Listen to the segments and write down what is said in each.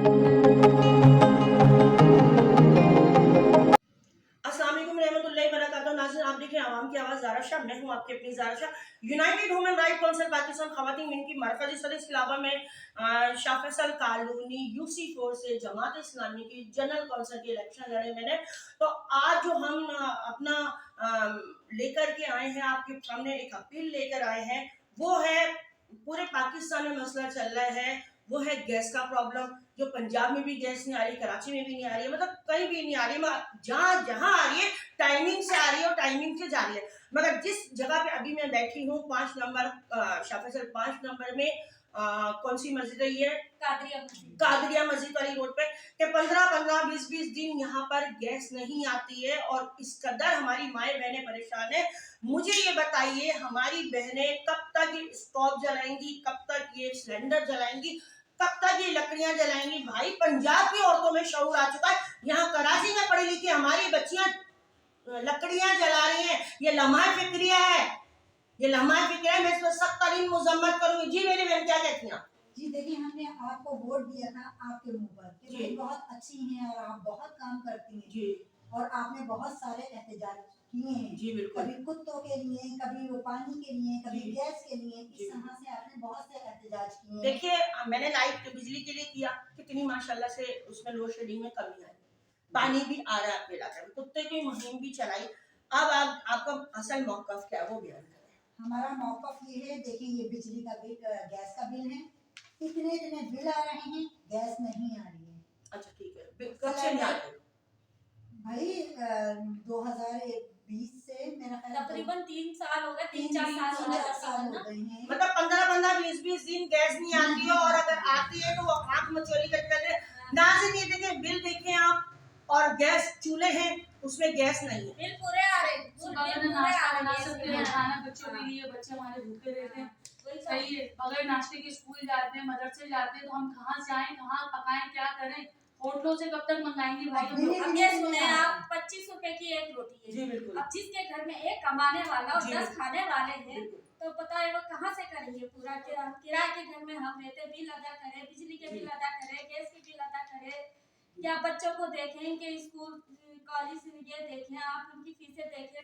अस्सलाम वालेकुम रहमतुल्लाहि व बरकातहू। नाज़रीन, आप देख रहे हैं आवाम की आवाज़ ज़ारा शाह। मैं हूँ आपकी अपनी Zara Shah. United human right council Pakistan ख़वातीन इनकी मरकज़ी सदर इसके अलावा मैं शाह फैसल कॉलोनी UC4 से जमात इस्लामी की जनरल काउंसिल के इलेक्शन लड़े मैंने। तो आज जो हम अपना लेकर के आए हैं, आपके सामने एक अपील लेकर आए हैं, वो है पूरे पाकिस्तान में मसला चल रहा है, वो है गैस का प्रॉब्लम। जो पंजाब में भी गैस नहीं आ रही, कराची में भी नहीं आ रही है, मतलब कहीं भी नहीं आ रही, जहां जहां आ रही है टाइमिंग से आ रही है और टाइमिंग से जा रही है। मगर जिस जगह पे अभी मैं बैठी हूँ 5 नंबर शाह फैसल 5 नंबर में कौन सी मस्जिद है ये? कादरिया मस्जिद वाली रोड पे कि 15-15 20-20 दिन यहाँ पर गैस नहीं आती है और इस कदर हमारी माएँ बहनें परेशान है। मुझे ये बताइए, हमारी बहनें कब तक ये स्टोव जलाएंगी, कब तक ये सिलेंडर जलाएंगी, कब तक ये लकड़ियां जलाएंगी? भाई, पंजाब की औरतों में शऊर आ चुका है। यहाँ कराची में पढ़ी लिखी हमारी बच्चियां लकड़ियां जला रही हैं। ये लम्हा फिक्रिया है, ये लम्हा फिक्रिया है। मैं इसमें सख्त तरीन मुजम्मत करूंगी। जी मेरी बहन, क्या कहती हैं? जी देखिए, हमने आपको वोट दिया था आपके मुंह पर कि भाई बहुत अच्छी हैं और आप बहुत काम करती हैं जी, और आपने बहुत सारे एहतजाज किए हैं। जी बिल्कुल। कभी कुत्तों के लिए, कभी वो पानी के लिए, कभी जी। गैस के लिए, जी। इस तरह से आपने बहुत से एहतजाज किए हैं। देखिए, मैंने लाइट बिजली के लिए किया, कितनी माशाल्लाह से उसमें लोड शेडिंग में कमी आई, पानी भी आ रहा है आपके इलाके में, कुत्ते की मुहिम भी चलाई। अब आपका असल मौकफ क्या है वो बयान करें। हमारा मौकफ ये है, देखिए ये बिजली का बिल, गैस का बिल है, इतने इतने बिल आ रहे हैं, गैस नहीं आ रही है। अच्छा ठीक है, कब से नहीं आ रहे? भाई 2020 से मेरा ख्याल तकरीबन 3 साल हो गए, 3-4 साल हो गए हैं। मतलब 15-15 20-20 दिन गैस नहीं आती है और अगर आती है तो वो आंख मचोली करके नाज़रीन ये देखें, बिल देखें आप, और गैस चूल्हे हैं उसमें गैस नहीं है। बिल पूरे आ रहे हैं, नाश्ता बना सकते हैं, खाना बच्चों के लिए, बच्चे हमारे भूखे रहते हैं। सही है, अगर नाश्ते के स्कूल जाते हैं, मदरसे जाते हैं, तो हम कहाँ जाएं, कहाँ पकाएं, क्या करें? होटलों से कब तक मंगाएंगे भाई? अब ये सुने आप, 25 रुपए की एक रोटी है। जी बिल्कुल। अब जिसके घर में एक कमाने वाला और जी, 10 खाने वाले हैं, बिल्कुल। तो पता है वो कहाँ से करेंगे पूरा? किराए के घर में हम रहते, बिल अदा करें, बिजली के बिल अदा करें, गैस के बिल अदा करें, या बच्चों को देखें कि स्कूल कॉलेज ये देखें, आप उनकी फीसें देखें,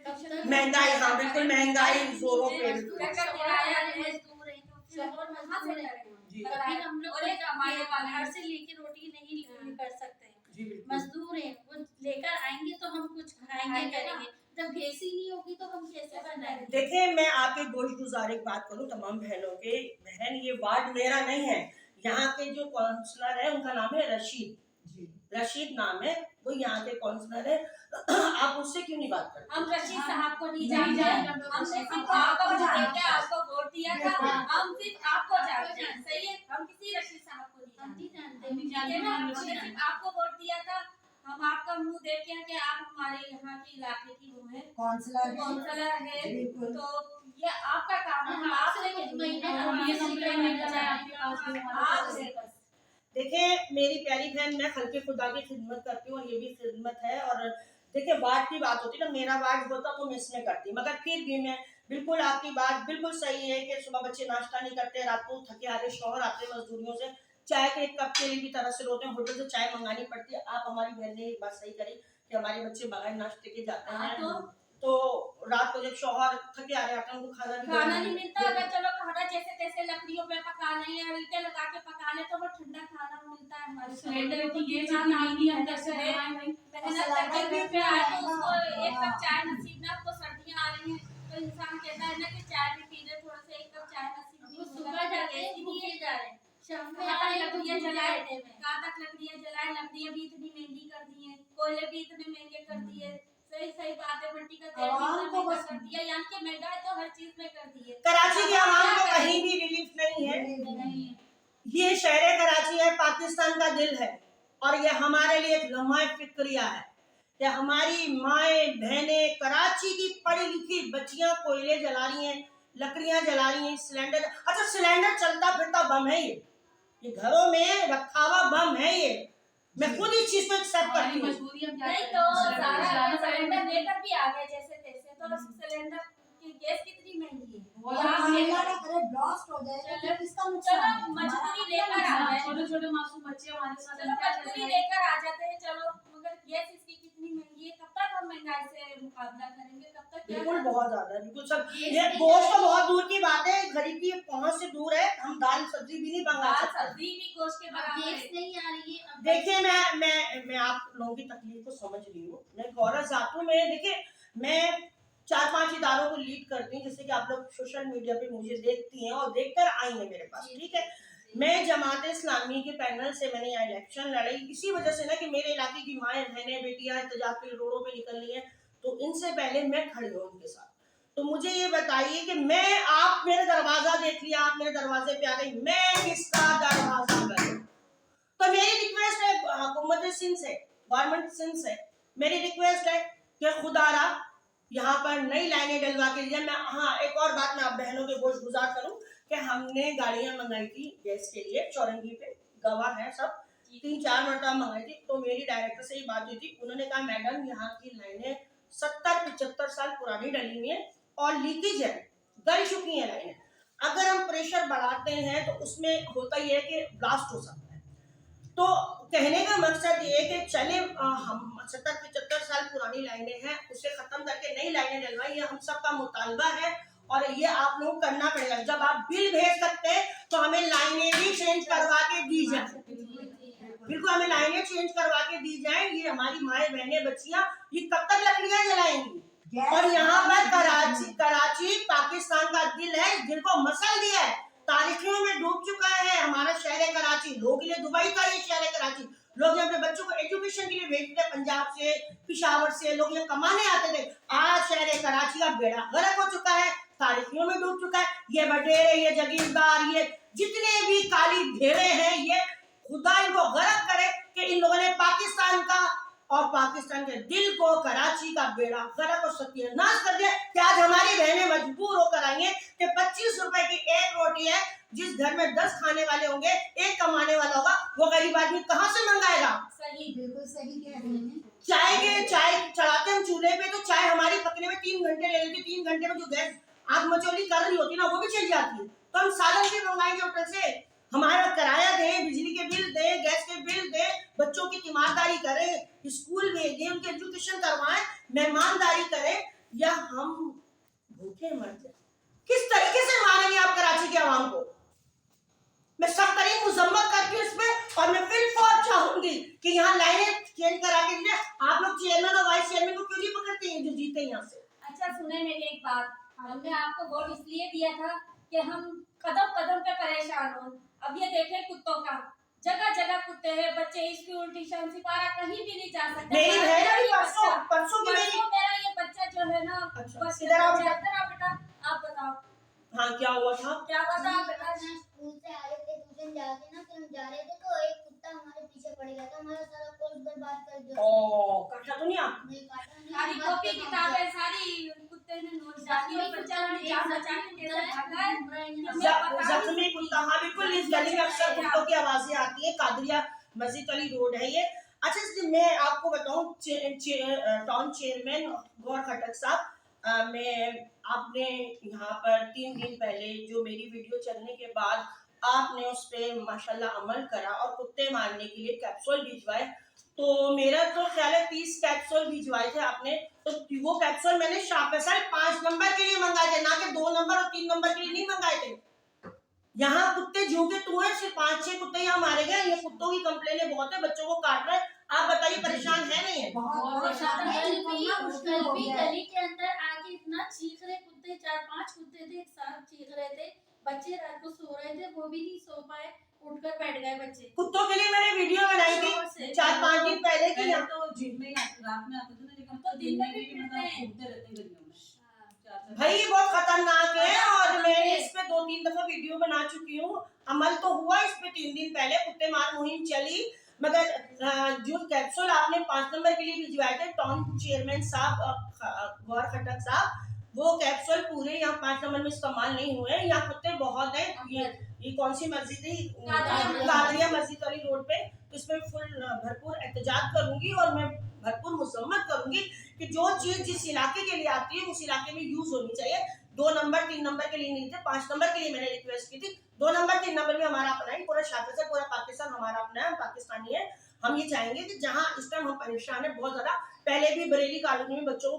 महंगाई, हाँ बिल्कुल, महंगाई जोरों पे। किराया मजदूर है तो और कहाँ से करें? जी। कभी हम लोग और एक कमाने वाले घर से लेके रोटी नहीं कर सकते हैं, जी बिल्कुल। मजदूर हैं, वो लेकर आएंगे तो हम कुछ खाएंगे करेंगे। जब गैस ही नहीं होगी तो हम कैसे बनाएंगे? देखिए, मैं आपके गोशगुजार एक बात करूं तमाम बहनों के, बहन ये वार्ड मेरा नहीं है, यहाँ के जो काउंसलर है उनका नाम है रशीद, रशीद नाम है, वो यहाँ के काउंसलर है। आप उससे क्यों नहीं बात करते? हम रशीद साहब को नहीं जानते, हमने सिर्फ आपको देख के आपको वोट दिया था, हम सिर्फ आपको जानते हैं। सही है, हम किसी रशीद साहब को नहीं जानते, हमने सिर्फ आपको वोट दिया था। हम आपका मुंह देख के कि आप हमारे यहाँ के इलाके की वो है, काउंसलर है, तो ये आपका काम है, हम आपसे देखिए मेरी प्यारी बहन, मैं खल्के खुदा की खिदमत करती हूँ और ये भी खिदमत है। और देखिए, वार्ड की बात होती है ना, मेरा वार्ड होता तो मैं इसमें करती, मगर फिर भी मैं बिल्कुल, आपकी बात बिल्कुल सही है कि सुबह बच्चे नाश्ता नहीं करते, रात को थके हारे शौहर आते हैं मजदूरियों से, चाय के एक कप के लिए भी तरह से रोते हैं, होटल से चाय मंगानी पड़ती है। आप हमारी बहन ने एक बात सही करी कि हमारे बच्चे बगैर नाश्ते के जाते हैं, तो रात को जब शौहर थके आ रहे आते हैं उनको खाना नहीं मिलता। अगर चलो खाना जैसे तैसे लकड़ियों पे पका लें या ईंटें लगा के पका लें तो वो ठंडा खाना मिलता है। हमारे सिलेंडर की ये चीज महंगी है, अंदर से मेहनत करके घर पे आए तो उसको एक कप चाय नसीब ना, तो सर्दियां आ रही हैं तो इंसान कहता है ना कि चाय भी पी ले, थोड़ा सा एक कप चाय नसीब। सुबह जाते हैं, भूखे जा रहे हैं, शाम में लकड़ियां जलाए, कहाँ तक लकड़ियां जलाए? लकड़ियां भी इतनी महंगी कर दी है, कोयले भी इतने महंगे कर दिए। सही बात है, मिट्टी का तेल भी महंगा कर दिया, यानी कि महंगाई तो हर चीज में कर दी है। कराची के आवाम को कहीं भी रिलीफ नहीं है। ये शहर कराची है, पाकिस्तान का दिल है, और ये हमारे लिए एक लम्हा फिक्रिया है कि हमारी माएँ बहनें कराची की पढ़ी लिखी बच्चियां कोयले जला रही हैं, लकड़ियां जला रही हैं, सिलेंडर, अच्छा सिलेंडर चलता फिरता बम है, ये घरों में रखा हुआ बम है, ये मैं खुद इस चीज को एक्सेप्ट करती हूँ। नहीं तो सारा सिलेंडर लेकर भी आ गए जैसे तैसे, तो सिलेंडर कि गैस कितनी महंगी है। बहुत और आप अल्लाह लेकर ना करे ब्लास्ट हो जाए तो किसका नुकसान चलो है? मजबूरी हमारा लेकर आ नुकसान जाए। है। छोटे छोटे मासूम बच्चे हमारे साथ चलो क्या मजबूरी करें? लेकर आ जाते हैं, चलो मगर गैस इसकी कितनी महंगी है, कब तक हम महंगाई से मुकाबला करेंगे, कब तक क्या बिल्कुल करेंगे? बहुत ज्यादा है, बिल्कुल सब। ये ये सही गोश्त तो है। बहुत दूर की बात है, गरीब की पहुंच से दूर है, हम दाल सब्जी भी नहीं मंगा दाल सकते। सब्जी भी गोश्त के बराबर गैस है। नहीं आ रही है अब। देखिए मैं आप लोगों की तकलीफ को समझ रही हूँ। मैं गौरव जातू में देखिए, मैं 4-5 इदारों को लीड करती हूँ, जैसे कि आप लोग सोशल मीडिया पे मुझे देखती हैं और देखकर आई हैं मेरे पास, ठीक है। मैं जमात इस्लामी के पैनल से मैंने यहाँ इलेक्शन लड़ाई इसी वजह से ना कि मेरे इलाके की माएँ बहनें बेटियां एहतजाज के लिए रोडों पे निकल रही हैं, तो इनसे पहले मैं खड़ी हूँ उनके साथ। तो मुझे ये बताइए कि मैं, आप मेरे दरवाजा देख लिया, आप मेरे दरवाजे पे आ गई, मैं किसका दरवाजा करूं? तो मेरी रिक्वेस्ट है हुकूमत सिंध से, गवर्नमेंट सिंध से मेरी रिक्वेस्ट है कि खुदारा यहाँ पर नई लाइनें डलवा के लिए। मैं हाँ एक और बात मैं आप बहनों के गोश गुजार करूँ कि हमने गाड़ियां मंगाई थी गैस के लिए चौरंगी पे, गवाह है सब, 3-4 मरतबा मंगाई थी। तो मेरी डायरेक्टर से ये बात हुई थी, उन्होंने कहा मैडम यहाँ की लाइनें 70-75 साल पुरानी डली हुई है और लीकेज है, गल चुकी है लाइनें। अगर हम प्रेशर बढ़ाते हैं तो उसमें होता ही है कि ब्लास्ट हो सकता है। तो कहने का मकसद ये है कि चले हम 70-75 साल पुरानी लाइनें हैं, उसे खत्म करके नई लाइनें डलवाएं, ये हम सबका मुतालबा है और ये आप लोग करना पड़ेगा। जब आप बिल भेज सकते हैं तो हमें लाइनें भी चेंज करवा के दी जाए, बिल्कुल हमें लाइनें चेंज करवा के दी जाए। ये हमारी माएँ बहनें बच्चियां ये कब तक लकड़ियां जलाएंगी? और यहाँ पर कराची पाकिस्तान का दिल है, इस दिल को मसल दिया है, तारीखियों में डूब चुका है हमारा शहर कराची। लोगों के लिए दुबई का ये शहर कराची, लोग अपने बच्चों को एजुकेशन के लिए भेजते थे, पंजाब से पिशावर से लोग यहाँ कमाने आते थे। आज शहर कराची का बेड़ा गर्क हो चुका है, तारीखियों में डूब चुका है। ये बटेरे, ये जगीरदार, ये जितने भी काली भेड़े हैं, ये खुदा इनको गर्क करे कि इन लोगों ने पाकिस्तान का और पाकिस्तान के दिल को, कराची का बेड़ा गर्क और सत्यानाश कर दिया कि आज हमारी बहनें मजबूर होकर आई हैं कि 25 रुपए की एक रोटी है, जिस घर में 10 खाने वाले होंगे, एक कमाने वाला होगा, वो गरीब आदमी कहाँ से मंगाएगा? सही, बिल्कुल सही कह रहे हैं। चाय चढ़ाते हम चूल्हे पे, तो चाय हमारी पकने में 3 घंटे ले लेती, 3 घंटे में जो गैस आग मचोली कर रही होती ना वो भी चल जाती है। तो हम सालन भी मंगाएंगे होटल से, हमारा किराया दें, बिजली के बिल दें, गैस के बिल दें, बच्चों की तीमारदारी करें, स्कूल भेजें, उनकी एजुकेशन करवाएं, मेहमानदारी करें, या हम भूखे मर जाए? किस तरीके से मारेंगे आप कराची के आवाम को? मैं सख्त तरीन मुजम्मत करती हूँ इसमें, और मैं फिलहाल चाहूंगी कि यहाँ लाइनें चेंज करा के दीजिए। आप लोग चेयरमैन और वाइस चेयरमैन को क्यों नहीं पकड़ते हैं जो जीते यहाँ से? अच्छा सुने मेरी एक बात, हमने आपको वोट इसलिए दिया था कि हम कदम कदम पे परेशान हो। अब ये देखें कुत्तों का, जगह जगह कुत्ते हैं, बच्चे स्कूल ट्यूशन सिपारा कहीं भी नहीं जा सकते। मेरी बहन अभी परसों परसों की मेरी, मेरा ये बच्चा जो है ना, अच्छा, बस इधर आओ बेटा। इधर आओ बेटा, आप बताओ हाँ क्या हुआ था? क्या हुआ था? आप बेटा स्कूल से आ रहे थे, ट्यूशन जाते ना, फिर हम जा रहे थे तो एक कुत्ता हमारे पीछे पड़ गया था, हमारा सारा कोर्स बर्बाद कर दिया। ओ काटा तो नहीं आप? नहीं काटा नहीं, सारी हम कॉपी बात कर किताबें सारी कुत्ते ने नोट डाली और बच्चा ने जान बचा के कैसे भागा है। जख्मी कुत्ता, हाँ बिल्कुल, इस गली में अक्सर कुत्तों की आवाजें आती है। कादरिया मस्जिद वाली रोड है ये। अच्छा मैं आपको बताऊं, टाउन चेयरमैन गौर खटक साहब, मैं आपने यहाँ पर 3 दिन पहले जो मेरी वीडियो चलने के बाद आपने उस पर माशाल्लाह अमल करा और कुत्ते मारने के लिए कैप्सूल भिजवाए। तो मेरा तो ख्याल है 30 कैप्सूल भिजवाए थे आपने, तो वो कैप्सूल मैंने शाह फैसल 5 नंबर के लिए मंगाए थे, ना कि 2 नंबर और 3 नंबर के लिए नहीं मंगाए थे। यहाँ कुत्ते जो के तू है, सिर्फ 5-6 कुत्ते यहाँ मारे गए। ये कुत्तों की कंप्लेनें बहुत है, बच्चों को काट रहे हैं। आप बताइए परेशान है नहीं है? बहुत कल मुश्किल हो भी गया है। गली के अंदर आके इतना चीख रहे कुत्ते, 4-5 कुत्ते थे एक साथ चीख रहे थे। बच्चे रात को सो रहे थे, वो भी नहीं सो पाए, उठकर बैठ गए बच्चे। कुत्तों के लिए मैंने वीडियो बनाई थी 4-5 दिन पहले की। पहले तो दिन में रात में आते थे ना, लेकिन तो दिन में भी फिरते हैं। घूमते रहते हैं गलियों में। भाई ये बहुत खतरनाक है और मैंने इस पे 2-3 दफा वीडियो बना चुकी हूँ। अमल तो हुआ इस पे 3 दिन पहले, कुत्ते मार मुहिम चली, मगर जो कैप्सूल आपने 5 नंबर के लिए भिजवाए थे टाउन चेयरमैन साहब गौर खटक साहब, वो कैप्सूल पूरे यहाँ 5 नंबर में इस्तेमाल नहीं हुए। यहाँ कुत्ते बहुत हैं। ये कौन सी मस्जिद है? कादरिया मस्जिद वाली रोड पे। तो इसमें फुल भरपूर एहतजाज करूंगी और मैं भरपूर मजम्मत करूंगी कि जो चीज जिस इलाके के लिए आती है उस इलाके में यूज होनी चाहिए। 2 नंबर 3 नंबर के लिए नहीं थे, 5 नंबर के लिए मैंने रिक्वेस्ट की थी। 2 नंबर 3 नंबर में हमारा अपना है, पूरा शाफेसर पूरा पाकिस्तान हमारा अपना है, हम पाकिस्तानी है। हम ये चाहेंगे कि जहाँ इस टाइम हम परेशान है बहुत ज्यादा, पहले भी बरेली कॉलोनी में बच्चों को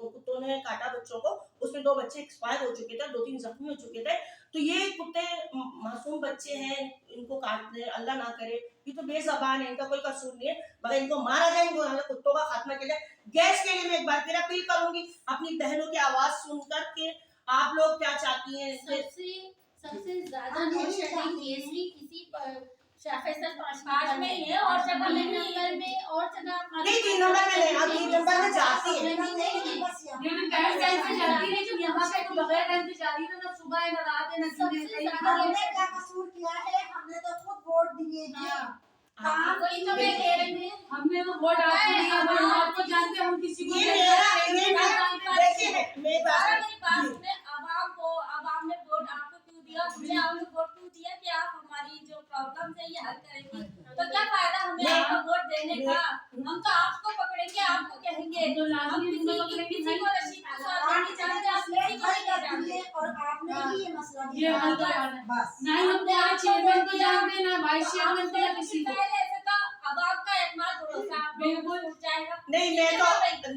कुत्तों ने काटा बच्चों को, उसमें 2 बच्चे एक्सपायर हो चुके थे, 2-3 जख्मी हो चुके थे। तो ये कुत्ते मासूम बच्चे हैं, इनको काट दे अल्लाह ना करे, ये तो बेज़बान है, इनका कोई कसूर नहीं है, मगर इनको मारा जाए, इनको कुत्तों का खात्मा किया जाए। गैस के लिए मैं एक बार फिर अपील करूंगी अपनी बहनों की आवाज सुनकर के आप लोग क्या चाहती हैं। सबसे ज्यादा लोड शेडिंग केस भी किसी शाफेसर 5 में ही है और जगह में नहीं है। नंबर में और जगह नहीं 3 नंबर में नहीं, अब 3 नंबर में जाती है। लेकिन टाइम से जाती है, जब यहाँ पे तो बगैर टाइम से जाती है, ना सुबह है ना रात है ना दिन है, हमने क्या कसूर किया है? हमने तो खुद वोट दिए हैं। वही तो मैं कह रही हूँ। हमने तो वोट आपको दिया, हम आपको जानते हैं, हम किसी को ये देखिए मेरी बात में आवाम ने वोट आपको क्यों दिया, हमने आपको वोट क्यों दिया कि आप हमारी जो प्रॉब्लम है ये हल करेंगी। तो क्या फायदा हमें आपको वोट देने का, हम तो आपको पकड़ेंगे, आपको कहेंगे जो हम लाजमी किसी को रशीद को साथ नहीं जानते, आप किसी को नहीं जानते। और आपने ही ये मसला ये हल दिया। करवाना है। बस ना ही हम तुम्हारे चेयरमैन को जानते हैं, ना वाइस चेयरमैन को, या किसी को। ऐसे तो आवाम का एकमात्र भरोसा बिल्कुल उठ जाएगा। नहीं, मैं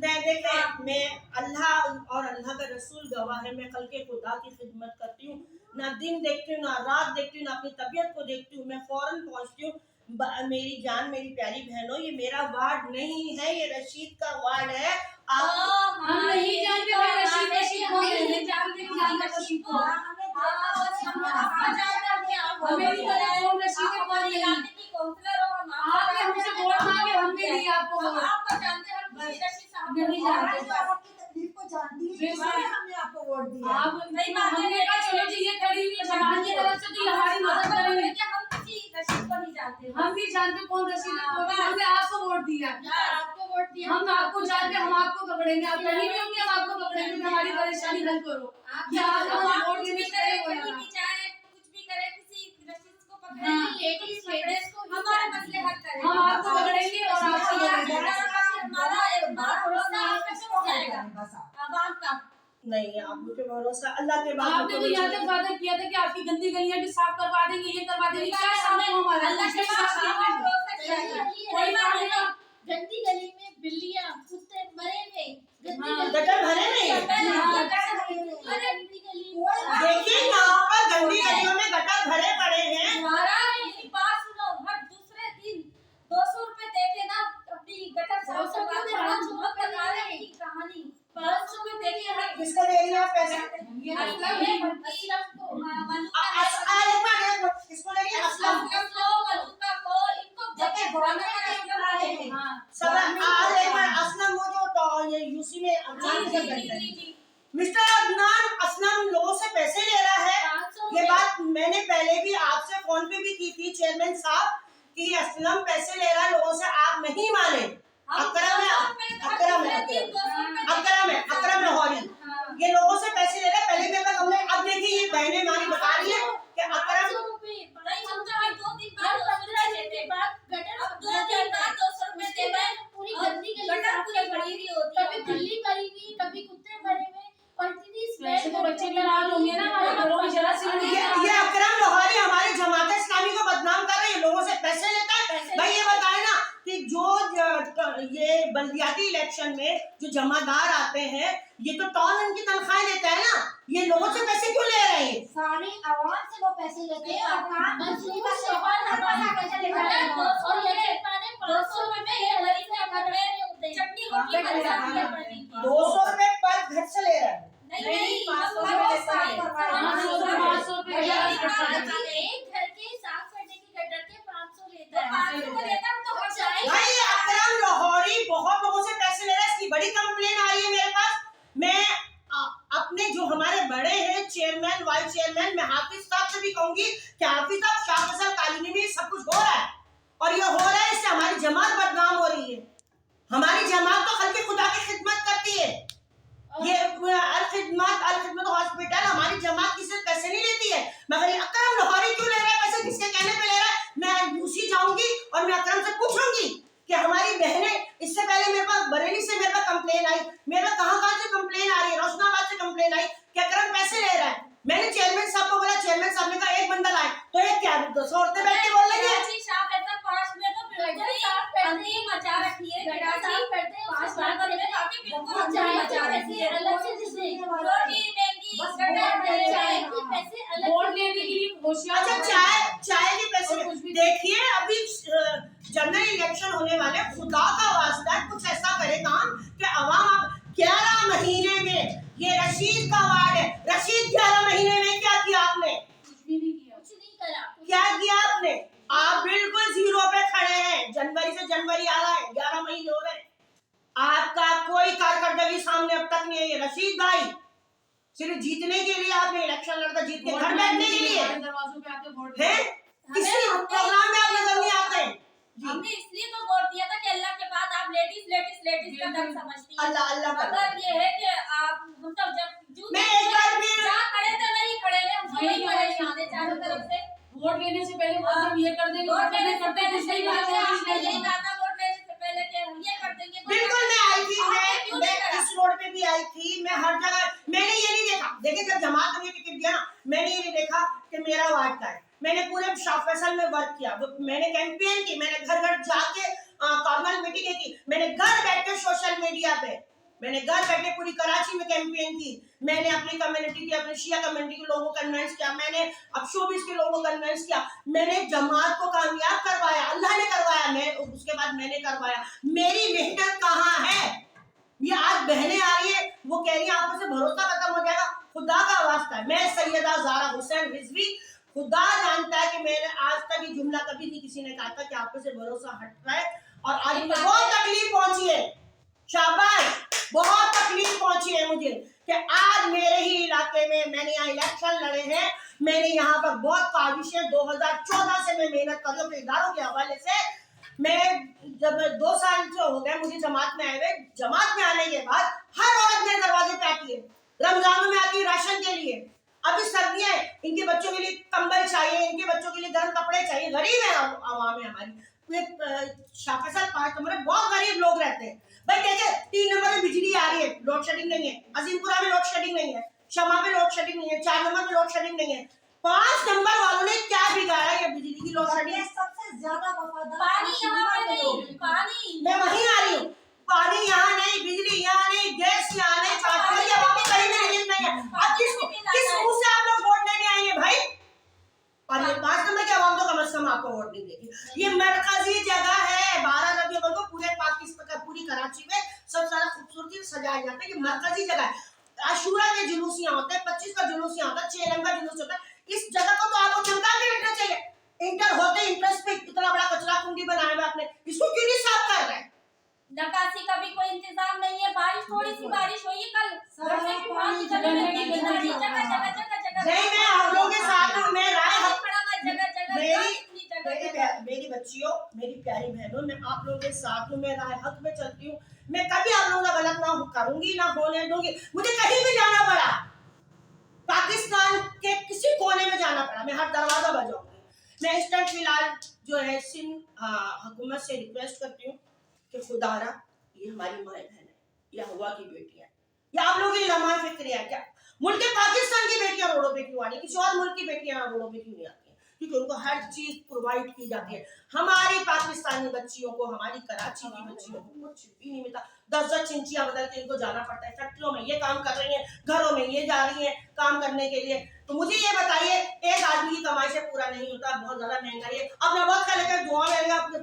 देखिए मैं अल्लाह और अल्लाह का रसूल गवाह है, मैं कल के खुदा की खिदमत करती हूँ, ना दिन देखती हूँ ना रात देखती हूँ ना अपनी तबीयत को देखती हूँ, मैं फौरन पहुँचती हूँ। मेरी जान मेरी प्यारी बहनों, ये मेरा वार्ड नहीं है, ये रशीद का वार्ड है। आप हम नहीं जानते भाई रशीद कौन है, नहीं जानते रशीद को। हमें नहीं पता कौन रशीद है कौन नहीं। आपने हमसे वोट मांगे, हमने दिया आपको वोट। नहीं जानते। आपकी तकलीफ को जानती है, इसलिए हमने आपको वोट दिया। आप नहीं मानते, हमने कहा चलो जी ये खड़ी हुई है समाज की तरफ से, तो ये हमारी मदद करेंगे। हम भी जानते कौन रशीद है कौन नहीं, हमने आपको वोट दिया। आपको वोट दिया, हम आपको जानते, हम आपको पकड़ेंगे, आप कहीं भी होंगे हम आपको पकड़ेंगे, हमारी परेशानी हल करो। आप या आप हमें वोट देने से पहले बोला था। हमारे मसले हल करें, हम आपको पकड़ेंगे और आपसे लड़ेंगे। हमारा एक बार भरोसा आप पे टूट जाएगा आवाम का। नहीं, आप मुझ पे भरोसा अल्लाह के बाद आपने तो यहाँ तक वादा किया था कि आपकी गंदी गलियां भी साफ करवा देंगे, ये करवा देंगे, क्या सामने हमारा अल्लाह के पास भरोसा किया है। कोई बात नहीं। गंदी गली में बिल्लियां कुत्ते मरे हुए, गंदी हाँ, गली गटर भरे नहीं है। अरे गंदी गली देखिए यहाँ पर गंदी गलियों में गटर भरे पड़े हैं। हमारा मेरी बात सुनो, हर दूसरे दिन 200 रुपए देके ना अपनी गटर साफ 200 क्यों दे रहे हैं? बहुत बता रहे हैं कहानी। 500 में देके हर किसको दे रही हैं आप पैसे? असलम है असलम को किसको दे रही है? असलम को मलूका को इनको देके घुमाने का हाँ। सब आज एक बार असलम वो जो ये यूसी में जी। मिस्टर अदनान असलम लोगों से पैसे ले रहा है। 500 ये बात मैंने पहले भी आपसे फोन पे भी की थी चेयरमैन साहब कि असलम पैसे ले रहा है लोगों से, आप नहीं माने। अकरम लाहौरी ये लोगों से पैसे ले रहे हैं, पहले भी अगर हमने, अब देखिए ये बहनें हमारी बता रही है कि अकरम 500 रुपए नहीं, हम तो हर 2 दिन बाद 15 दिन के बाद गटर अब 2 दिन बाद 200 रुपए दे रहे हैं। पूरी गंदी गली गटर साफ पूरी करवाई। भरी हुई होती है। कभी बिल्ली मरी हुई, कभी कुत्ते मरे हुए, और इतनी वैसे तो स्मेल बच्चे भी नाराज होंगे ना, हमारे घरों में जरा सी नहीं है। ये अकरम लाहौरी हमारी जमात इस्लामी को बदनाम कर रहे हैं, लोगों से पैसे लेता है। भाई ये बताए ना कि ये बल्दियाती इलेक्शन में जो जमादार आते हैं ये तो टॉन इनकी तनख्वाह लेता है ना, ये लोगों से पैसे क्यों ले रहे हैं? सारी आवाम से वो पैसे लेते हैं और काम मजदूर शोहर हमारा पैसे लेकर आए हैं। और ये कहते हैं 500 रुपए में ये गरीब के घर में होते हैं। चटनी रोटी खरीदने पड़ती है। 200 रुपए पर घर से ले रहा है। नहीं 500 एक घर के साफ करने की गटर के 500 लेता है। 500 को देता हूं तो चाय भाई ये अकरम लाहौरी बहुत लोगों से पैसे ले रहा है, इसकी बड़ी कंप्लेन आ रही है मेरे पास। मैं अपने जो हमारे बड़े हैं चेयरमैन वाइस चेयरमैन, मैं हाफिज साहब से भी कहूंगी कि हाफिज साहब शाह फैसल कॉलोनी में सब कुछ हो रहा है और ये बिल्कुल बहुत चाय महंगी बचा रहती रही है, है अलग से देते हैं। रोटी महंगी बस कटर बहुत महंगा चाय है। के पैसे अलग वोट से लेने देते के हैं। लिए होशियार अच्छा, होना चाय चाहिए। चाय के पैसे और कुछ भी देखिए, अभी जनरल इलेक्शन होने वाले, खुदा का वास्ता है कुछ ऐसा करे काम कि अवाम अब 11 महीने में, ये रशीद का वार्ड है, रशीद 11 महीने में क्या किया आपने? कुछ भी नहीं किया। कुछ नहीं करा। क्या किया आपने? आप बिल्कुल जीरो पे खड़े हैं। जनवरी से जनवरी आ रहा है, 11 महीने हो रहे हैं, आपका कोई कारकर्दगी सामने अब तक नहीं है। ये रशीद भाई सिर्फ जीतने के लिए आपने इलेक्शन लड़ता, जीत के वोट घर मांगने बैठने के लिए हमारे दरवाजों पे आके वोट है। किसी प्रोग्राम में आप नजर नहीं आते हैं। जी, हमने इसलिए तो वोट दिया था कि अल्लाह के बाद आप लेडीज का दम समझती हैं। अल्लाह अल्लाह कर। मगर ये है कि आप मतलब जब मैं एक बार फिर जहाँ खड़े थे वहीं खड़े रहे, हम सब वहीं परेशान हैं चारों तरफ से। वोट लेने से पहले वो हम ये कर देंगे, वोट लेने से करते पहले कुछ नहीं सही बात है, आपने करते। यही कहा था वोट लेने से पहले कि हम ये कर देंगे। बिल्कुल मैं आई थी, आपने क्यों नहीं मैं करा? इस रोड पे भी आई थी, मैं हर जगह, मैंने ये नहीं देखा। देखिए, जब जमात ने मुझे टिकट दिया ना, मैंने ये नहीं देखा कि मेरा वार्ड का है। मैंने पूरे शाह फैसल में वर्क किया, मैंने कैंपेन की, मैंने घर घर जाके कॉर्नर मीटिंग की, मैंने घर बैठ के सोशल मीडिया पे, मैंने घर बैठे पूरी कराची में कैंपेन की। मैंने अपनी कम्युनिटी की, अपने शिया कम्युनिटी के लोगों को कन्विंस किया, मैंने अब शोबिस के लोगों को कन्विंस किया, मैंने जमात को कामयाब करवाया, अल्लाह ने करवाया, मैं उसके बाद मैंने करवाया। मेरी मेहनत कहाँ है? ये आज बहनें आ रही है, वो कह रही है आप से भरोसा खत्म हो जाएगा। खुदा का वास्ता है, मैं सैयदा ज़ारा हुसैन रिजवी, खुदा जानता है कि मैंने आज तक ये जुमला कभी नहीं किसी ने कहा था कि आप से भरोसा हट रहा है। और आज मुझे बहुत तकलीफ पहुंची है, शाबाश, बहुत तकलीफ पहुंची है मुझे कि आज मेरे ही इलाके में मैंने यहाँ इलेक्शन लड़े हैं। मैंने यहाँ पर बहुत काविशें 2014 से मैं मेहनत कर रही हूँ अपने इदारों के हवाले से। मैं जब 2 साल जो हो गए मुझे जमात में आए हुए, जमात में आने के बाद हर औरत मेरे दरवाजे पे आती है, रमजानों में आती है राशन के लिए। अभी सर्दियां हैं, इनके बच्चों के लिए कंबल चाहिए, इनके बच्चों के लिए गर्म कपड़े चाहिए। गरीब है आवाम है हमारी, शाह फैसल 5 नंबर में बहुत गरीब लोग रहते हैं भाई। देखिए 3 नंबर में बिजली आ रही है, लोड शेडिंग नहीं है, अजीमपुरा में लोड शेडिंग नहीं है, शमा में लोड शेडिंग नहीं है, 4 नंबर में लोड शेडिंग नहीं है। 5 नंबर वालों ने क्या बिगाड़ा ये बिजली की लोड शेडिंग? सबसे ज्यादा वफादार पानी यहाँ पे नहीं, पानी मैं वहीं आ रही हूँ, पानी यहाँ नहीं, बिजली यहाँ नहीं, गैस यहाँ नहीं, पानी कहीं भी रिलीज नहीं है। अब किस मुंह से आप लोग वोट लेने आएंगे भाई? और ये 5 नंबर की आवाम तो कम से कम आपको वोट नहीं देगी। ये मरकजी जगह है, 12 रबियुल को पूरे पाकिस्तान का, पूरी कराची में सब सारा खूबसूरती से सजाया जाता है। ये मरकजी जगह है। आशूरा के जुलूस यहाँ होते हैं, 25 का जुलूस यहाँ होता है, 6 का जुलूस होता है। इस जगह को तो आपको चमका के रखना चाहिए। इंटर होते इंटरेस्ट पे इतना बड़ा कचरा कुंडी बनाया हुआ आपने, इसको क्यों नहीं साफ कर रहे हैं? निकासी का भी कोई इंतजाम नहीं है। बारिश, थोड़ी सी बारिश हुई है कल, घर से भी बाहर निकलने में दिक्कत आ रही है। जगह नहीं, मैं आप लोगों के साथ हूँ, मैं राय हक, पड़ा हुआ है, जगह मेरी बच्चियों, मेरी प्यारी बहनों, मैं आप लोगों के साथ हूँ, मैं राय हक में चलती हूँ। मैं कभी आप लोगों का गलत ना करूंगी, ना होने दूंगी। मुझे कहीं भी जाना पड़ा, पाकिस्तान के किसी कोने में जाना पड़ा, मैं हर दरवाजा बजाऊंगी। मैं इस टाइम फिलहाल जो है सिंध हुकूमत से रिक्वेस्ट करती हूँ कि खुदारा ये हमारी माए बहन है, या हुआ की बेटियां, या आप लोगों की लम्हा फिक्रिया क्या मुल्क पाकिस्तान की बेटियां रोडों पे क्यों आनी, किसी और मुल्क की बेटियां रोडों पे क्यों नहीं आती हैं? क्योंकि उनको हर चीज प्रोवाइड की जाती है। हमारी पाकिस्तानी बच्चियों को, हमारी कराची की बच्चियों को कुछ भी नहीं मिलता। 10 चिंचियां बदल के इनको जाना पड़ता है, फैक्ट्रियों में ये काम कर रही हैं, घरों में ये जा रही हैं काम करने के लिए। तो मुझे ये बताइए, एक आदमी की कमाई से पूरा नहीं होता, बहुत ज्यादा महंगाई है। अब मैं बहुत ख्याल दुआ में आपकी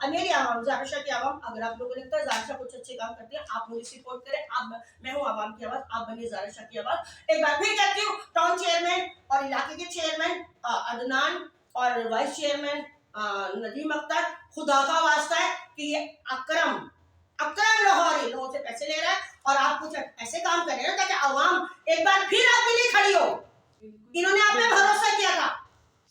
मेरी आवाम ज़ारशा की आवाम, अगर आप लोगों को लगता है ज़ारशा कुछ अच्छे काम करती है, आप मुझे सपोर्ट करें। आप, मैं हूँ आवाम की आवाज़, आप बनिए ज़ारशा की आवाज़। एक बार फिर कहती हूँ, टाउन चेयरमैन और इलाके के चेयरमैन अदनान और वाइस चेयरमैन नदीम अख्तर, खुदा का वास्ता है कि ये अकरम लाहौरी लोगों से पैसे ले रहा है और आप कुछ ऐसे काम करें ना ताकि आवाम एक बार फिर आपके लिए खड़ी हो। इन्होंने आप पे भरोसा किया था,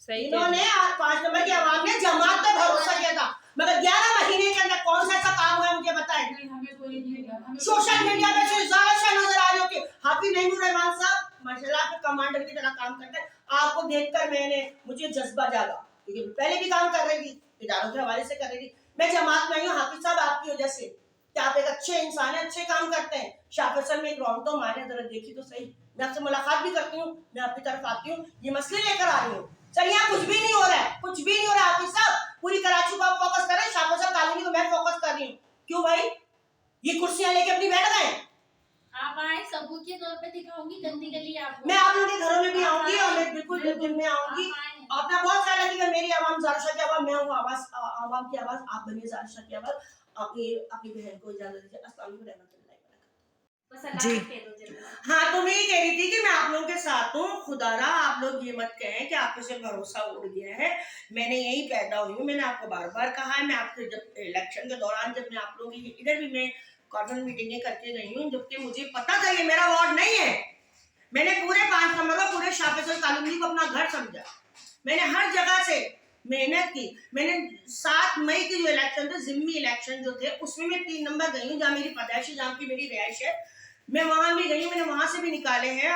इन्होंने 5 नंबर की आवाम ने जमात पे भरोसा किया था, मगर 11 महीने के अंदर कौन सा ऐसा काम हुआ है मुझे बताएं? हमें कोई नहीं, सोशल मीडिया पे से ज़ारशा नजर आ रही होती है। हाफिज नईमुर रहमान साहब माशाल्लाह आप कमांडर की तरह काम करते हैं। आपको देखकर मुझे जज्बा जागा, क्योंकि पहले भी काम कर रही थी, इदारों के हवाले से कर रही थी। मैं जमात में आई हूँ हाफिज साहब आपकी वजह से, कि आप एक अच्छे इंसान हैं, अच्छे काम करते हैं। शाह फैसल में एक राउंड तो मारे, जरा देखी तो सही। मैं आपसे मुलाकात भी करती हूँ, मैं आपकी तरफ आती हूँ, ये मसले लेकर आ रही हूँ। चलिए यहाँ कुछ भी नहीं हो रहा है, कुछ भी नहीं हो रहा है। हाफिज साहब पूरी कराची को आप फोकस करें, शाह फैसल कॉलोनी को मैं फोकस कर रही हूँ। क्यों भाई? की गंदी गली आप मैं आप लोगों के घरों में भी आऊंगी और मैं बिल्कुल दिन में आऊंगी। अपना बहुत ख्याल रखिएगा। मेरी आवाम ज़ारा शाह की आवाम, मैं हूँ आवाज, आवाम की आवाज, आप बनिए ज़ारा शाह की आवाज। आपकी बहन को इजाजत दीजिए। अस्सलाम वालेकुम रहमतुल्लाहि व बरकातहू। बस अल्लाह जी। को कह दो जल्दी। हाँ, तो मैं ये कह रही थी कि मैं आप लोगों के साथ हूँ। खुदारा आप लोग ये मत कहें कि आपको से भरोसा उड़ गया है। मैंने यही पैदा हुई हूँ। मैंने आपको बार बार कहा है। मैं आपके जब इलेक्शन के दौरान जब मैं आप लोगों की इधर भी मैं कॉर्पोरेट मीटिंगें करके गई हूँ, जबकि मुझे पता था ये मेरा वार्ड नहीं है। मैंने पूरे 5 नंबर में पूरे शाह फैसल कॉलोनी को अपना घर समझा। मैंने हर जगह से मेहनत की। मैंने 7 मई की जो इलेक्शन थे, जिम्मी इलेक्शन जो थे, उसमें मैं 3 नंबर गई हूँ, जहाँ मेरी पैदाइश, जहाँ की मेरी रिहाइश है। मैं वहां भी गई हूँ। मैंने वहां से भी निकाले हैं,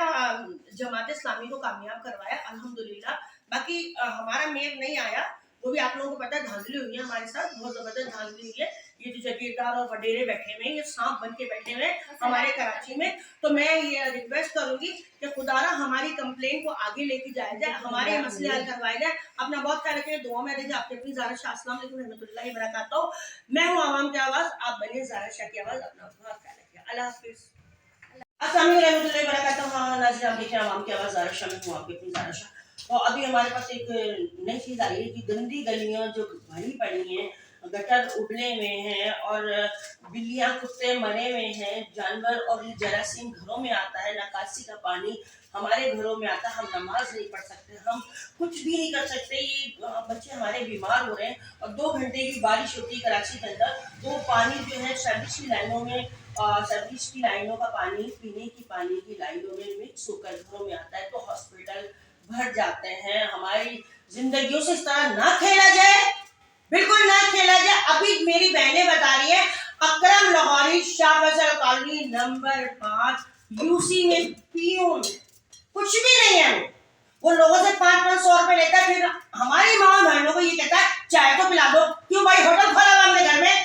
जमात इस्लामी को कामयाब करवाया अल्हम्दुलिल्लाह। बाकी हमारा मेयर नहीं आया, वो भी आप लोगों को पता है, धांधली हुई है हमारे साथ, बहुत जबरदस्त धांधली हुई है। ये जो जागीरदार और वडेरे बैठे हुए हैं, ये सांप बन के बैठे हुए हैं हमारे कराची में। तो मैं ये रिक्वेस्ट करूंगी कि खुदारा हमारी कंप्लेन को आगे लेके जाया जाए, हमारे मसले हल करवाए जाए। अपना बहुत ख्याल रखिए, दुआ में रहिए। आपके अपनी ज़ारा शाह, अस्सलाम वालेकुम रहमतुल्लाहि व बरकातहू। मैं हूँ आवाम की आवाज़, आप बनिए ज़ारा शाह की आवाज़। अपना बहुत ख्याल रखिए। अल्लाह हाफिज़। अस्सलाम वालेकुम रहमतुल्लाहि व बरकातहू। हाँ नाज़रीन, आप देखें आवाम की आवाज़, ज़ारा शाह में हूँ, आपकी अपनी ज़ारा शाह। और अभी हमारे पास एक नई चीज़ आई है कि गंदी गलियाँ जो भरी पड़ी हैं, गटर उबले हुए हैं और बिल्लियाँ कुत्ते मरे हुए हैं, जानवर और जरासीम घरों में आता है, निकासी का पानी हमारे घरों में आता है, हम नमाज नहीं पढ़ सकते, हम कुछ भी नहीं कर सकते। ये बच्चे हमारे बीमार हो रहे हैं। और 2 घंटे की बारिश होती है कराची के अंदर, तो पानी जो है सर्विस की लाइनों में, सर्विस की लाइनों का पानी, पीने की पानी की लाइनों में मिक्स होकर घरों में आता है, तो हॉस्पिटल भर जाते हैं। हमारी जिंदगियों से इस तरह ना खेला जाए, बिल्कुल ना खेला जाए। अभी मेरी बहनें बता रही है, Akram Lahori Shah Faisal colony number 5 UC में पियून, कुछ भी नहीं है। वो लोगों से 500-500 रुपए लेता है, फिर हमारी माँ बहनों को ये कहता है चाय तो पिला दो। क्यों भाई, होटल खोला हुआ हमने घर में?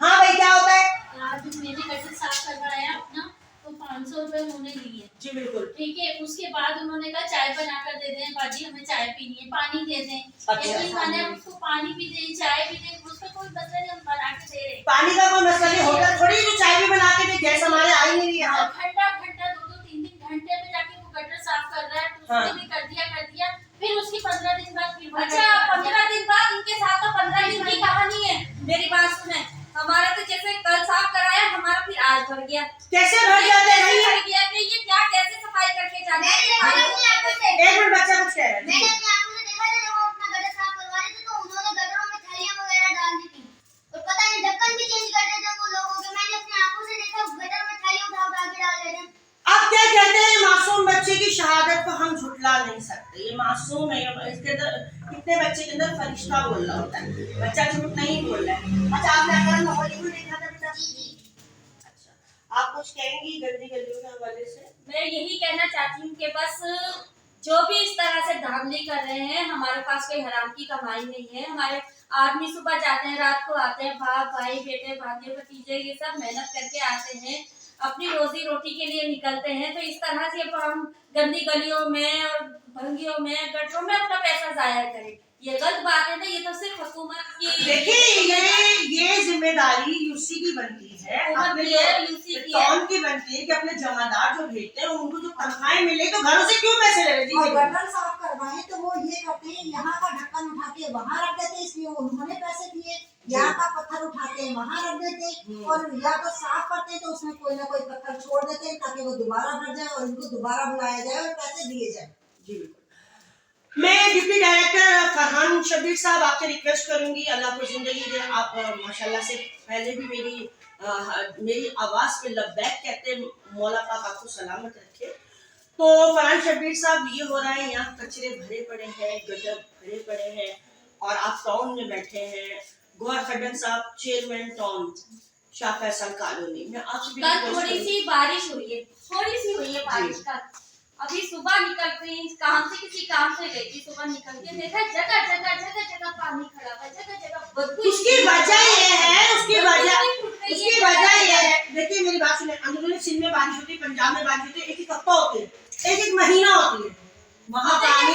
हाँ भाई, क्या होता है? आज मैंने गटर साफ करवाया अपना, तो 500 रुपए उन्होंने लिए। जी बिल्कुल। ठीक है, उसके बाद उन्होंने कहा चाय बनाकर दे दें बाजी, हमें चाय पीनी है, पानी दे दें। अच्छा। यकीन माने उसको पानी भी दें, चाय भी दें, उसका कोई मसला नहीं, हम बना के दे रहे हैं। पानी का कोई मसला नहीं, होटल थोड़ी जो चाय भी बना के दे, गैस हमारे आई नहीं रही है। घंटा 2-3 घंटे में जाके वो गटर साफ कर रहा है, तो उसने भी कर दिया। फिर उसकी 15 दिन बाद फिर अच्छा, 15 दिन बाद उनके साथ तो 15 दिन की कहानी है। मेरी बात सुने, हमारा तो जैसे कल साफ कराया, हमारा फिर आज भर गया। कैसे भर जाते हैं? भर गया कि ये क्या, कैसे सफाई करके जाते हैं? एक मिनट, बच्चा कुछ कह रहा है। मैंने अपनी आंखों से देखा जब वो अपना गटर साफ करवा रहे थे, तो उन्होंने गटरों में थैलियां वगैरह डाल दी थी और पता नहीं ढक्कन भी चेंज कर देते वो लोगों के। मैंने अपनी आंखों से देखा, गटर में थैलियां उठा के डाल देते हैं। आप क्या कहते हैं, मासूम बच्चे की शहादत को हम झुठला नहीं सकते। ये मासूम है, इसके अंदर कितने बच्चे के अंदर फरिश्ता बोल रहा होता है, बच्चा झूठ नहीं बोल रहा है। अच्छा, आपने अकरम लाहौरी को देखा था बेटा? अच्छा, आप कुछ कहेंगी गंदी गलियों के हवाले से? मैं यही कहना चाहती हूँ कि बस जो भी इस तरह से धांधली कर रहे हैं, हमारे पास कोई हराम की कमाई नहीं है। हमारे आदमी सुबह जाते हैं, रात को आते हैं, बाप भाई बेटे भांजे भतीजे ये सब मेहनत करके आते हैं, अपनी रोजी रोटी के लिए निकलते हैं। तो इस तरह से अब हम गंदी गलियों में और भंगियों में, गटरों में अपना पैसा जाया करें, ये गलत बात है ना। ये तो सिर्फ हुकूमत की, देखिए ये जिम्मेदारी यूसी की बनती है, अपने यूसी की है। कौम की बनती है कि अपने जमादार जो भेजते हैं उनको जो तनख्वाहें मिले, तो घरों से क्यों पैसे ले रहे? और गटर साफ करवाए तो वो ये करते हैं, यहाँ का ढक्कन उठा के वहाँ रख देते, इसलिए उन्होंने पैसे दिए। यहाँ का पत्थर उठाते हैं वहाँ रख देते, और या तो साफ करते हैं तो उसमें कोई ना कोई पत्थर छोड़ देते हैं ताकि वो दोबारा भर जाए और इनको दोबारा बुलाया जाए और पैसे दिए जाए। जी बिल्कुल। मैं डिप्टी डायरेक्टर फरहान शबीर साहब आपसे रिक्वेस्ट करूंगी, अल्लाह को जिंदगी दे। आप माशाल्लाह से पहले भी मेरी आवाज़ पे लब्बैक कहते, मौला पाक आपको सलामत रखे। तो फरहान शबीर साहब, ये हो रहा है, यहाँ कचरे भरे पड़े हैं, गटर भरे पड़े हैं, और आप टाउन में बैठे हैं। गौहर खड्डन साहब, chairman town Shah Faisal colony में, आपसे कल थोड़ी सी बारिश हुई है, थोड़ी सी हुई है बारिश का। अभी सुबह निकल गई काम से, किसी काम से गई थी, सुबह निकल के देखा जगह पानी खड़ा है, जगह बदबू। उसकी वजह ये है, उसकी वजह ये है, देखिए मेरी बात सुने, अंदरूनी सिंध में बारिश होती है, पंजाब में बारिश होती है, एक हफ्ता होती है, एक महीना होती है वहाँ पानी।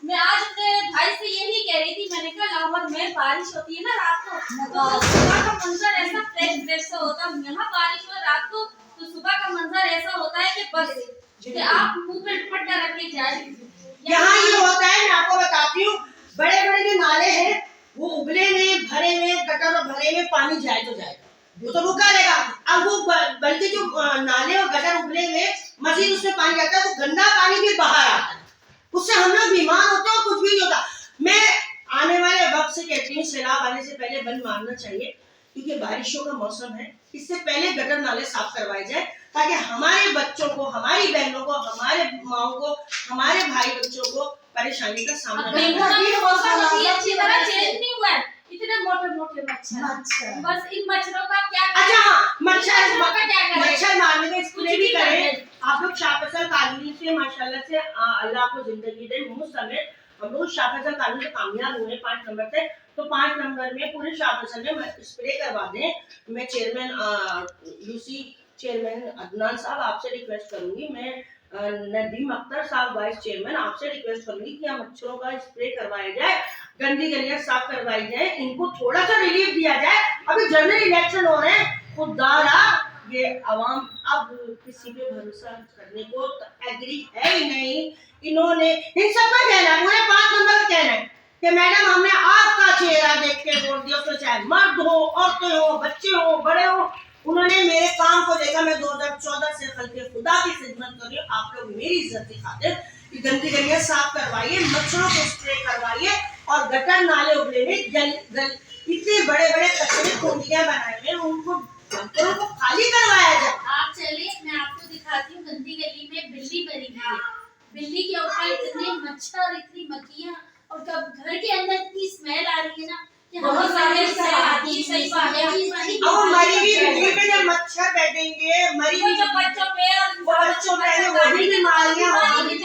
मैं आज अपने भाई से यही कह रही थी, मैंने कहा लाहौर में बारिश होती है ना रात को, तो सुबह का मंजर ऐसा फ्रेश सा होता है। यहाँ बारिश हो रात को, तो सुबह का मंजर ऐसा होता है कि बस कि आप मुंह पे दुपट्टा रख के जाए। यहाँ ये होता है, मैं आपको बताती हूँ, बड़े बड़े जो नाले हैं वो उबले में भरे में गटर और भरे में पानी जाए तो जाएगा, वो तो रुका रहेगा। अब वो बल्कि जो नाले और गटर उबले में मजीद उसमें पानी जाता है, वो गंदा पानी भी बाहर आता है, उससे हम लोग बीमार होते हैं और कुछ भी नहीं होता। मैं आने वाले वक्त से कहती हूँ सैलाब आने से पहले बंद मारना चाहिए, क्योंकि बारिशों का मौसम है, इससे पहले गटर नाले साफ करवाए जाए, ताकि हमारे बच्चों को, हमारी बहनों को, हमारे माओ को, हमारे भाई बच्चों को परेशानी का सामना अब करना डेंगू पड़े। का मौसम अभी अच्छी तरह चेंज नहीं हुआ है, इतने मोटे मोटे मच्छर, अच्छा बस इन मच्छरों का क्या अच्छा हाँ, मच्छरों का क्या करें? मच्छर मारने का स्प्रे भी कुछ भी करें। करें। आप लोग शाह फैसल कॉलोनी से माशाल्लाह से अल्लाह आपको जिंदगी दे, मुंह समेत हम लोग शाह फैसल कॉलोनी से कामयाब हुए 5 नंबर से, तो 5 नंबर में पूरे शाह फैसल में स्प्रे करवा दें। मैं चेयरमैन यूसी चेयरमैन अदनान साहब आपसे रिक्वेस्ट करूंगी, मैं नदीम अख्तर साहब वाइस चेयरमैन आपसे रिक्वेस्ट करूंगी कि मच्छरों का स्प्रे करवाया जाए, गंदी गलियां साफ करवाई जाए, इनको थोड़ा सा रिलीफ दिया जाए। अभी जनरल इलेक्शन हो रहे हैं, खुदारा ये अवाम अब किसी पे भरोसा करने को एग्री है ही नहीं। इन्होंने इन सब का कहना है, पूरे 5 नंबर का कहना है कि मैडम हमने आपका चेहरा देख के वोट दिया, उसमें चाहे मर्द हो, औरतें हो, बच्चे हो, बड़े हो, उन्होंने मेरे काम को देखा। मैं 2014 से खल्के खुदा की खिदमत कर रही हूँ। आप लोग मेरी इज्जत की खातिर कि गंदी गलियां साफ करवाइए, मच्छरों को स्प्रे करवाइए और गटर नाले उबले में इतने बड़े बड़े कचरे कुंडियां बनाए हुए उनको गटरों को खाली करवाया जाए। आप चलिए, मैं आपको दिखाती हूँ, गंदी गली में बिल्ली भरी हुई है, बिल्ली के ऊपर इतने मच्छर, इतनी मक्खियाँ, और कब घर के अंदर इतनी स्मेल आ रही है ना कि बहुत सारे स्मेल आती है, सही बात है। अब वो मरी हुई बिल्ली पे जब मच्छर बैठेंगे, मरी हुई जो बच्चों पे और बच्चों पे वो भी बीमारियां होंगी।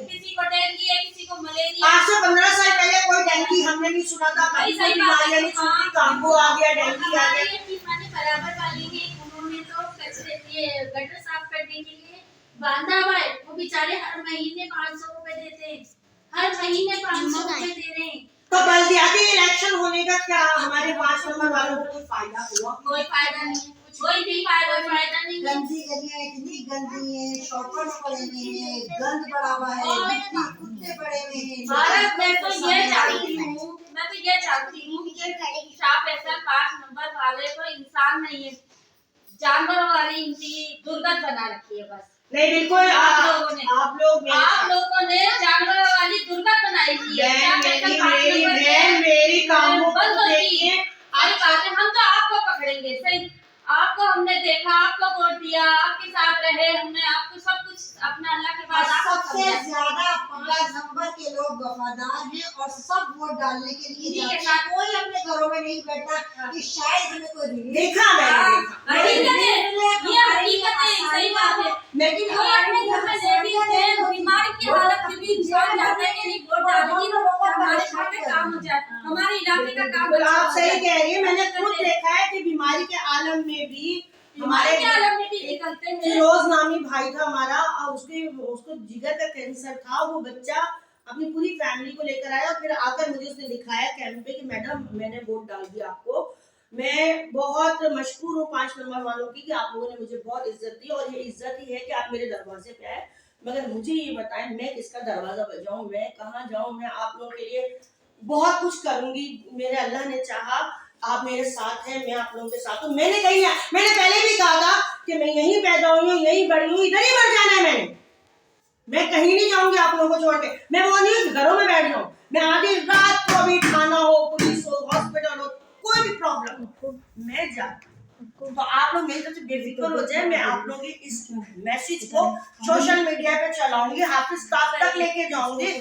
किसी को डेंगू है, किसी को मलेरिया। आज से 15 साल पहले कोई डेंगू हमने नहीं सुना था, कभी कोई बीमारियां नहीं सुनी, कांगो आ गया, डेंगू आ गया। माने बराबर वाली है, उन्होंने तो कचरे ये गटर साफ करने के लिए बांधा हुआ है, वो बेचारे हर महीने 500 रुपए देते हैं, हर महीने 500 रुपए दे रहे हैं। तो बल्दियाती इलेक्शन होने का क्या हमारे 5 नंबर वालों को कोई फायदा हुआ? कोई फायदा नहीं है, कोई भी फायदा नहीं है। गंदी गलियां इतनी गंदी है, शॉपर्स पड़े हुए हैं, गंद पड़ा हुआ है, मिट्टी कुत्ते पड़े हुए हैं। भारत में तो ये चाहती हूँ, मैं तो ये चाहती हूँ कि शाह फैसल 5 नंबर वाले तो इंसान नहीं है, जानवरों वाली इनकी दुर्गत बना रखी है बस। नहीं बिल्कुल आप लोगों ने जानवरों वाली दुर्गत बनाई थी। मेरी कामों को देखिए, आई बात है, हम तो आपको पकड़ेंगे, सही आपको हमने देखा, आपको वोट दिया, आपके साथ रहे, हमने आपको सब कुछ अपना अल्लाह के पास आपको सबसे समझा। ज्यादा 5 नंबर के लोग वफादार हैं और सब वोट डालने के लिए इन्हीं के जाते हैं। कोई अपने घरों में नहीं बैठा कि शायद हमें कोई रिलीफ देखा मैंने हकीकत है, ये हकीकत है, सही बात है। लेकिन कोई अपने घर में लेडीज है, बीमारी की हालत में भी इंसान जाता है कि नहीं वोट डालेगी तो हमारे घर में काम हो जाए, हमारे इलाके का काम हो आप जाए। सही कह रही है, मैंने खुद देखा है कि बीमारी के आलम में भी हमारे के आलम में भी निकलते हैं। फिरोज नामी भाई था हमारा, और उसको जिगर का कैंसर था। वो बच्चा अपनी पूरी फैमिली को लेकर आया, फिर आकर मुझे उसने दिखाया कैंप पे कि मैडम मैंने वोट डाल दिया आपको। मैं बहुत मशहूर हूँ 5 नंबर वालों की कि आप लोगों ने मुझे बहुत इज्जत दी, और ये इज्जत ही है कि आप मेरे दरवाजे पे आए। मगर मुझे ये बताएं मैं किसका दरवाजा बजाऊं, मैं कहाँ जाऊं? मैं आप लोगों के लिए बहुत कुछ करूंगी, मेरे अल्लाह ने चाहा, आप मेरे साथ हैं, मैं आप लोगों के साथ हूँ। मैंने पहले भी कहा था कि मैं यहीं पैदा हुई हूँ, यहीं बड़ी हूँ, इधर ही मर जाना है। मैं कहीं नहीं जाऊंगी आप लोगों को छोड़ के। मैं वो नहीं घरों में बैठ जाऊँ, मैं आधी रात को भी थाना हो, पुलिस हो, हॉस्पिटल हो, कोई भी प्रॉब्लम हो, मैं जाती हूँ। तो आप लोग मेरी तरफ से बेफिक्र हो जाए। मैं आप लोगों की इस मैसेज को सोशल मीडिया पे चलाऊंगी, हाफिज तक लेके जाऊंगी।